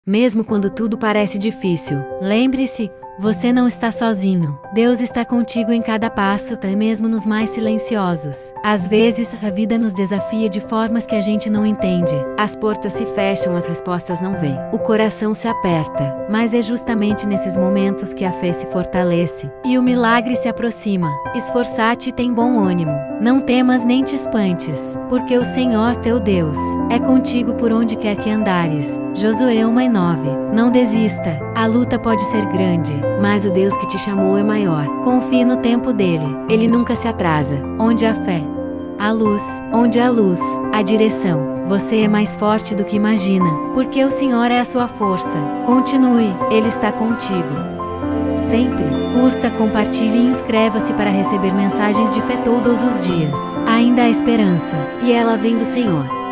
Mesmo quando tudo parece difícil, lembre-se, você não está sozinho. Deus está contigo em cada passo, até mesmo nos mais silenciosos. Às vezes, a vida nos desafia de formas que a gente não entende. As portas se fecham, as respostas não vêm. O coração se aperta. Mas é justamente nesses momentos que a fé se fortalece e o milagre se aproxima. Esforçar-te e tem bom ânimo. Não temas nem te espantes, porque o Senhor teu Deus é contigo por onde quer que andares. Josué 1:9. Não desista. A luta pode ser grande, mas o Deus que te chamou é maior. Confie no tempo dele. Ele nunca se atrasa. Onde há fé, a luz. Onde há luz, a direção. Você é mais forte do que imagina, porque o Senhor é a sua força. Continue, Ele está contigo. Sempre. Curta, compartilhe e inscreva-se para receber mensagens de fé todos os dias. Ainda há esperança, e ela vem do Senhor.